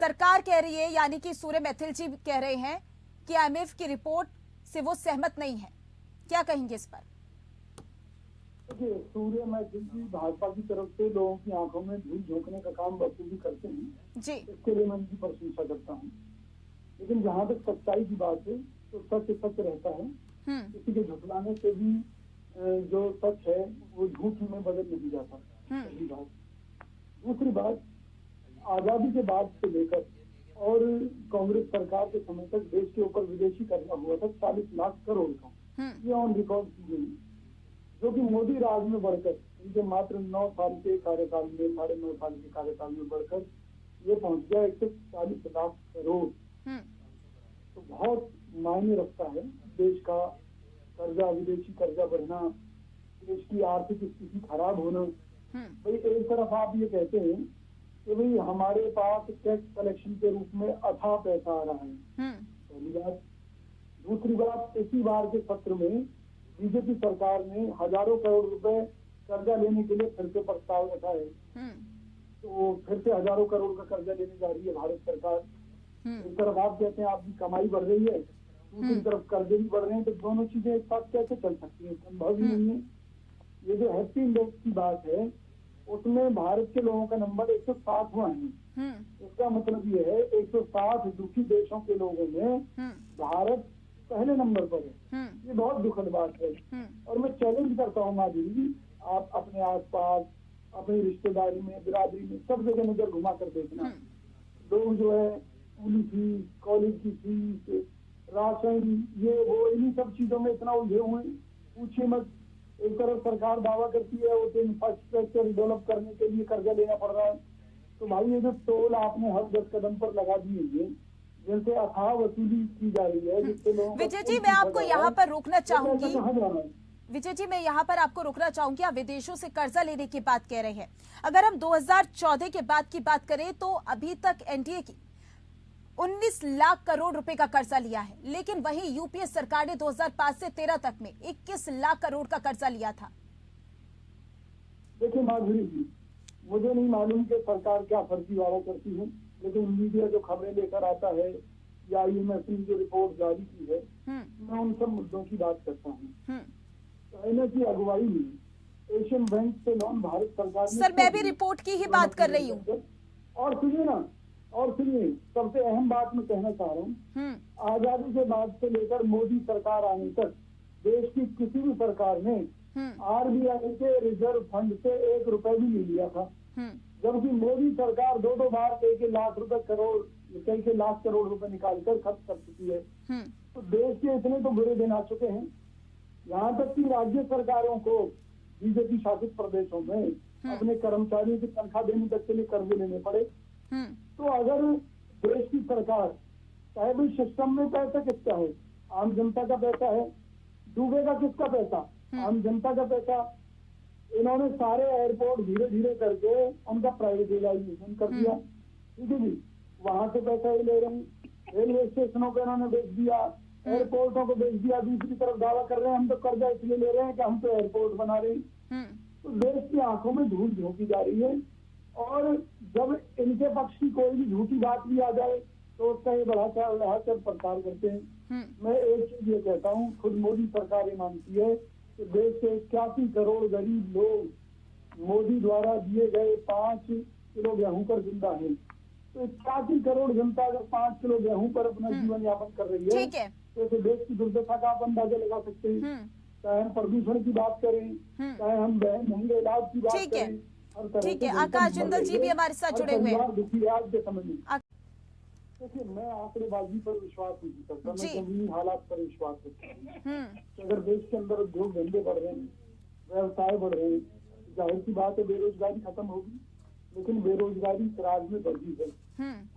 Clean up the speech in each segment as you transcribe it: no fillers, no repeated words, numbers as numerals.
सरकार कह रही है, यानी कि सूर्य मैथिल जी कह रहे हैं कि आईएमएफ की रिपोर्ट से वो सहमत नहीं है, क्या कहेंगे इस पर? देखिए, सूर्य मैथिल जी भाजपा की तरफ से लोगों की आंखों में धूल झोंकने का काम बखूबी करते हैं जी। इसके लिए मैं उनकी प्रशंसा करता हूँ। लेकिन जहाँ तक सच्चाई की बात है तो सच सच रहता है। किसी के झुठलाने से भी जो सच है वो झूठ में बदल नहीं जाता। पहली बात। दूसरी बात, आजादी के बाद से लेकर और कांग्रेस सरकार के समय तक देश के ऊपर विदेशी कर्जा हुआ था 40 लाख करोड़ का। ये ऑन रिकॉर्ड की गई, जो कि मोदी राज में बढ़कर इनके मात्र 9 साल के कार्यकाल में, 9.5 साल के कार्यकाल में बढ़कर ये पहुंच गया 140 लाख करोड़। तो बहुत मायने रखता है देश का कर्जा, विदेशी कर्जा बढ़ना, देश की आर्थिक स्थिति खराब होना। भाई एक तरफ आप ये कहते हैं कि भाई हमारे पास टैक्स कलेक्शन के रूप में अथाह पैसा आ रहा है, पहली बात। दूसरी बात, इसी बार के सत्र में बीजेपी सरकार ने हजारों करोड़ रुपए कर्जा लेने के लिए फिर से प्रस्ताव रखा है। तो फिर से हजारों करोड़ का कर्जा लेने जा रही है भारत सरकार। एक तरफ आप कहते हैं आपकी कमाई बढ़ रही है, दूसरी तरफ कर्जे भी बढ़ रहे हैं, तो दोनों चीजें एक साथ कैसे चल सकती है? संभव ही नहीं है। ये जो हैप्पी इंडेक्स की बात है उसमें भारत के लोगों का नंबर 160वां है। इसका मतलब ये है 160 दुखी देशों के लोगों में भारत पहले नंबर पर है। ये बहुत दुखद बात है। और मैं चैलेंज करता हूँ माधुरी जी, आप अपने आसपास, अपनी रिश्तेदारी में, बिरादरी में, सब जगह नजर घुमा कर देखना। लोग जो है स्कूल फीस, कॉलेज की फीस, राशन, ये वो, इन्हीं सब चीजों में इतना उलझे हुए, पूछिए मत। एक तरफ सरकार दावा करती है उसे इंफ्रास्ट्रक्चर डेवलप करने के लिए कर्जा लेना पड़ रहा है। तो भाई ये जो टोल आपने हर 10 कदम पर लगा दिए हैं, जिनसे अथाह वसूली की जा रही है, जिससे लोगों विजय जी, मैं आपको यहाँ पर रोकना चाहूंगी। विजय जी, मैं यहाँ पर आपको रोकना चाहूंगी। आप विदेशों से कर्जा लेने की बात कह रहे हैं। अगर हम 2014 के बाद की बात करें तो अभी तक एनडीए की 19 लाख करोड़ रुपए का कर्जा लिया है, लेकिन वहीं यूपीए सरकार ने 2005 से 13 तक में 21 लाख करोड़ का कर्जा लिया था। देखिए माधुरी जी, मुझे नहीं मालूम कि सरकार क्या फर्जीवाड़ा करती है, लेकिन मीडिया जो खबरें लेकर आता है या आईएमएफ ने जो रिपोर्ट जारी की है, मैं उन सब मुद्दों की बात करता हूँ। चाइना की अगुवाई में एशियन बैंक से लोन भारत सरकार ने, सर मैं भी रिपोर्ट की ही बात कर रही हूँ। और सुनिए, सबसे अहम बात मैं कहना चाह रहा हूँ, आजादी के बाद से लेकर मोदी सरकार आने तक देश की किसी भी सरकार ने आरबीआई के रिजर्व फंड से 1 रुपए भी नहीं लिया था। जबकि मोदी सरकार 2-2 बार कई लाख करोड़ रुपए निकाल कर खर्च कर चुकी है। तो देश के इतने तो बुरे दिन आ चुके हैं, यहाँ तक कि राज्य सरकारों को बीजेपी शासित प्रदेशों में अपने कर्मचारियों की तनख्वाह देने तक के लिए कर्ज लेने पड़े। तो अगर देश की सरकार, चाहे भी सिस्टम में पैसा किसका है, आम जनता का पैसा है, डूबेगा किसका पैसा, आम जनता का पैसा। इन्होंने सारे एयरपोर्ट धीरे धीरे करके उनका प्राइवेटाइजेशन कर दिया, ठीक है जी, वहां से पैसा ही ले रहे हैं। रेलवे स्टेशनों को इन्होंने बेच दिया, एयरपोर्टों को बेच दिया। दूसरी तरफ दावा कर रहे हैं हम तो कर्जा इसलिए ले रहे हैं कि हम तो एयरपोर्ट बना रहे हैं। तो देश की आंखों में धूल झोंकी जा रही है, और जब इनके पक्ष की कोई भी झूठी बात भी आ जाए तो उसका ये बढ़ाकर प्रचार करते हैं। मैं एक चीज ये कहता हूँ, खुद मोदी सरकार ये मानती है कि देश के 81 करोड़ गरीब लोग मोदी द्वारा दिए गए 5 किलो गेहूं पर जिंदा है। तो 81 करोड़ जनता अगर 5 किलो गेहूं पर अपना जीवन यापन कर रही है, तो इसे देश की दुर्दशा का आप अंदाजा लगा सकते हैं। चाहे हम प्रदूषण की बात करें, चाहे हम महंगे इलाज की बात करें, ठीक है। आकाश जिंदल जी भी हमारे साथ जुड़े हुए हैं। देखिए, मैं आंकड़ेबाजी पर विश्वास नहीं करता, मैं जमीनी हालात पर विश्वास करता हूँ। अगर देश के अंदर उद्योग धंधे बढ़ रहे हैं, व्यवसाय बढ़ रहे हैं, जाहिर सी बात है बेरोजगारी खत्म होगी। लेकिन बेरोजगारी इस राज्य में बढ़ी है।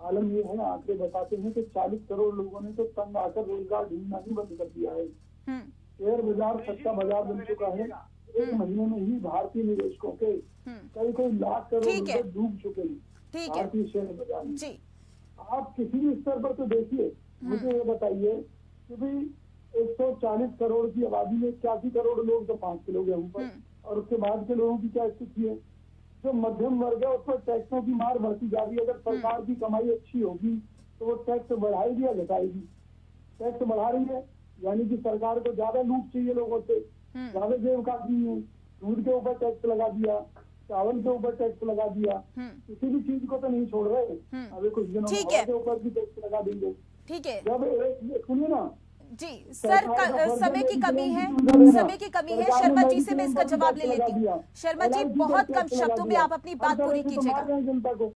आलम ये है, आंकड़े बताते हैं कि 40 करोड़ लोगों ने तो तंग आकर रोजगार ढूंढना ही बंद कर दिया है। शेयर बाजार सट्टा बाजार बन चुका है। एक महीने में ही भारतीय निवेशकों के कई लाख करोड़ रुपए डूब चुके हैं भारतीय शेयर बाजार में। आप किसी भी स्तर पर तो देखिए, मुझे ये बताइए कि भाई 140 करोड़ की आबादी में 81 करोड़ लोग तो 5 किलो गेहूं पर, और उसके बाद के लोगों की क्या स्थिति है? जो मध्यम वर्ग है उस पर टैक्सों की मार बढ़ती जा रही है। अगर सरकार की कमाई अच्छी होगी तो वो टैक्स बढ़ाएगी या घटाएगी? टैक्स बढ़ा रही है, यानी कि सरकार को ज्यादा लूट चाहिए लोगों से, ज्यादा जेब काटनी है। दूध के ऊपर टैक्स लगा दिया, चावल के ऊपर टैक्स लगा दिया, किसी भी चीज को तो नहीं छोड़ रहे। अभी कुछ दिनों में के ऊपर भी टैक्स लगा देंगे। ठीक है, जब सुनिए ना जी सर, समय की कमी है, समय की कमी है। शर्मा जी से मैं इसका जवाब ले लेती हूँ। शर्मा जी, बहुत कम शब्दों में आप अपनी बात पूरी कीजिएगा। जनता को